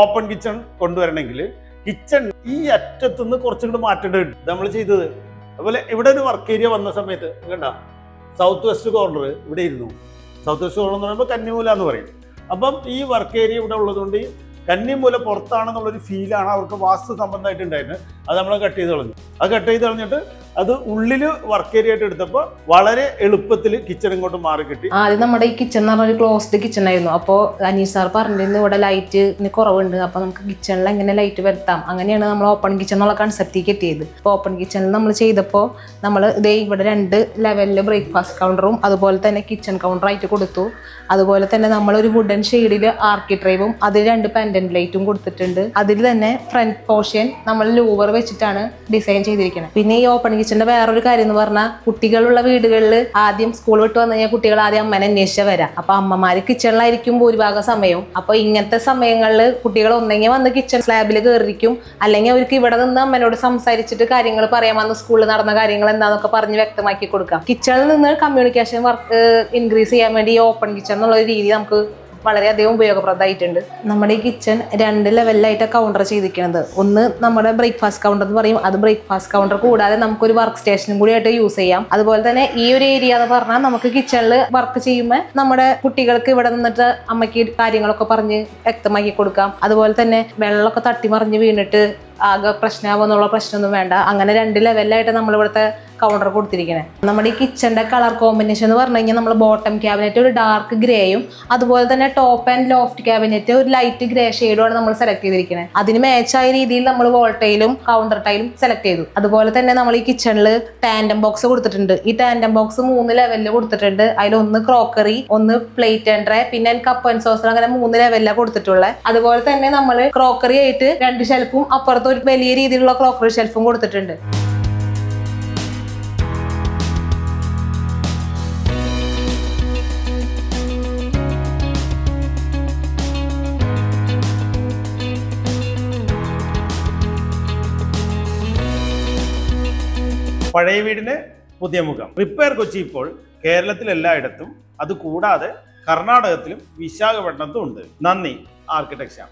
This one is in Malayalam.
ഓപ്പൺ കിച്ചൺ കൊണ്ടുവരണമെങ്കിൽ കിച്ചൺ ഈ അറ്റത്തുനിന്ന് കുറച്ചും കൂടി മാറ്റേണ്ടതുണ്ട്. നമ്മൾ ചെയ്തത് അതുപോലെ ഇവിടെ ഒരു വർക്ക് ഏരിയ വന്ന സമയത്ത് കണ്ട സൗത്ത് വെസ്റ്റ് കോർണർ ഇവിടെ ഇരുന്നു. സൗത്ത് വെസ്റ്റ് കോർണർ എന്ന് പറയുമ്പോൾ കന്നിമൂല എന്ന് പറയും. അപ്പം ഈ വർക്ക് ഏരിയ ഇവിടെ ഉള്ളതുകൊണ്ട് കന്നിമൂല പുറത്താണെന്നുള്ളൊരു ഫീലാണ് അവർക്ക് വാസ്തു സംബന്ധമായിട്ടുണ്ടായിരുന്നത്. അത് നമ്മൾ കട്ട് ചെയ്ത് കളഞ്ഞു. അത് കട്ട് ചെയ്ത് കളഞ്ഞിട്ട് അത് ഉള്ളിൽ വർക്ക് ഏരിയ ആയിട്ട് എടുത്തപ്പോൾ വളരെ എളുപ്പത്തിൽ കിച്ചൺ ഇങ്ങോട്ട് മാറി കിട്ടി. ആദ്യം നമ്മുടെ ഈ കിച്ചൺ എന്ന് പറഞ്ഞൊരു ക്ലോസ്ഡ് കിച്ചൺ ആയിരുന്നു. അപ്പോൾ അനീസ് സാർ പറഞ്ഞിരുന്നു ഇവിടെ ലൈറ്റിന് കുറവുണ്ട്, അപ്പോൾ നമുക്ക് കിച്ചണിൽ എങ്ങനെ ലൈറ്റ് വരുത്താം. അങ്ങനെയാണ് നമ്മൾ ഓപ്പൺ കിച്ചൺ എന്നുള്ള കൺസെപ്റ്റിലേക്ക് എത്തിയത്. ഇപ്പോൾ ഓപ്പൺ കിച്ചണിൽ നമ്മൾ ചെയ്തപ്പോൾ നമ്മൾ ഇതേ ഇവിടെ 2 ലെവലിൽ ബ്രേക്ക്ഫാസ്റ്റ് കൗണ്ടറും അതുപോലെ തന്നെ കിച്ചൺ കൗണ്ടറായിട്ട് കൊടുത്തു. അതുപോലെ തന്നെ നമ്മളൊരു വുഡൻ ഷെയ്ഡിൽ ആർക്കി ഡ്രൈവും അതിൽ 2 പെൻഡന്റ് ലൈറ്റും കൊടുത്തിട്ടുണ്ട്. അതിൽ തന്നെ ഫ്രണ്ട് പോർഷൻ നമ്മൾ ലൂവർ വെച്ചിട്ടാണ് ഡിസൈൻ ചെയ്തിരിക്കുന്നത്. പിന്നെ ഈ ഓപ്പൺ കിച്ചന്റെ വേറൊരു കാര്യം എന്ന് പറഞ്ഞാൽ കുട്ടികളുള്ള വീടുകളിൽ ആദ്യം സ്കൂൾ വിട്ട് വന്നു കഴിഞ്ഞാൽ കുട്ടികൾ ആദ്യം അമ്മനെ അന്വേഷിച്ച വരാം. അപ്പൊ അമ്മമാര് കിച്ചണിലായിരിക്കും ഭൂരിഭാഗം സമയവും. അപ്പൊ ഇങ്ങനത്തെ സമയങ്ങളിൽ കുട്ടികൾ ഒന്നെങ്കിൽ വന്ന് കിച്ചൺ സ്ലാബിൽ കയറിയിരിക്കും, അല്ലെങ്കിൽ അവർക്ക് ഇവിടെ നിന്ന് അമ്മനോട് സംസാരിച്ചിട്ട് കാര്യങ്ങൾ പറയാൻ വന്ന് സ്കൂളിൽ നടന്ന കാര്യങ്ങൾ എന്താണെന്നൊക്കെ പറഞ്ഞ് വ്യക്തമാക്കി കൊടുക്കാം. കിച്ചണിൽ നിന്ന് കമ്മ്യൂണിക്കേഷൻ വർക്ക് ഇൻക്രീസ് ചെയ്യാൻ വേണ്ടി ഈ ഓപ്പൺ കിച്ചൺ എന്നുള്ള ഒരു രീതി നമുക്ക് വളരെയധികം ഉപയോഗപ്രദമായിട്ടുണ്ട്. നമ്മുടെ ഈ കിച്ചൺ 2 ലെവലിലായിട്ടാണ് കൗണ്ടർ ചെയ്തിരിക്കുന്നത്. ഒന്ന് നമ്മുടെ ബ്രേക്ക്ഫാസ്റ്റ് കൗണ്ടർ എന്ന് പറയും. അത് ബ്രേക്ക്ഫാസ്റ്റ് കൗണ്ടർ കൂടാതെ നമുക്കൊരു വർക്ക് സ്റ്റേഷനും കൂടി ആയിട്ട് യൂസ് ചെയ്യാം. അതുപോലെ തന്നെ ഈ ഒരു ഏരിയ എന്ന് പറഞ്ഞാൽ നമുക്ക് കിച്ചണിൽ വർക്ക് ചെയ്യുമ്പോൾ നമ്മുടെ കുട്ടികൾക്ക് ഇവിടെ നിന്നിട്ട് അമ്മയ്ക്ക് കാര്യങ്ങളൊക്കെ പറഞ്ഞ് വ്യക്തമാക്കി കൊടുക്കാം. അതുപോലെ തന്നെ വെള്ളമൊക്കെ തട്ടിമറിഞ്ഞ് വീണിട്ട് ആകെ പ്രശ്നമാകുമെന്നുള്ള പ്രശ്നമൊന്നും വേണ്ട. അങ്ങനെ 2 ലെവലിലായിട്ട് നമ്മൾ ഇവിടുത്തെ കൗണ്ടർ കൊടുത്തിരിക്കുന്നത്. നമ്മുടെ ഈ കിച്ചന്റെ കളർ കോമ്പിനേഷൻ എന്ന് പറഞ്ഞു കഴിഞ്ഞാൽ നമ്മൾ ബോട്ടം ക്യാബിനറ്റ് ഒരു ഡാർക്ക് ഗ്രേയും അതുപോലെ തന്നെ ടോപ്പ് ആൻഡ് ലോഫ്റ്റ് ക്യാബിനറ്റ് ഒരു ലൈറ്റ് ഗ്രേ ഷെയ്ഡുമാണ് നമ്മൾ സെലക്ട് ചെയ്തിരിക്കുന്നത്. അതിന് മാച്ചായ രീതിയിൽ നമ്മൾ വോൾട്ടൈലും കൗണ്ടർ ടൈലും സെലക്ട് ചെയ്തു. അതുപോലെ തന്നെ നമ്മൾ ഈ കിച്ചണിൽ ടാൻഡം ബോക്സ് കൊടുത്തിട്ടുണ്ട്. ഈ ടാൻഡം ബോക്സ് 3 ലെവലിൽ കൊടുത്തിട്ടുണ്ട്. അതിലൊന്ന് ക്രോക്കറി, ഒന്ന് പ്ലേറ്റ് ആൻഡ് ട്രേ, പിന്നെ കപ്പ് ആൻഡ് സോസർ, അങ്ങനെ 3 ലെവലിലാണ് കൊടുത്തിട്ടുള്ളത്. അതുപോലെ തന്നെ നമ്മൾ ക്രോക്കറി ആയിട്ട് 2 ഷെൽഫും അപ്പുറത്ത് ഒരു വലിയ രീതിയിലുള്ള ക്രോക്കറി ഷെൽഫും കൊടുത്തിട്ടുണ്ട്. പഴയ വീടിന് പുതിയ മുഖം. റിപ്പയർ കൊച്ചി ഇപ്പോൾ കേരളത്തിൽ എല്ലായിടത്തും, അതുകൂടാതെ കർണാടകത്തിലും വിശാഖപട്ടണത്തും ഉണ്ട്. നന്ദി ആർക്കിടെക്ചർ.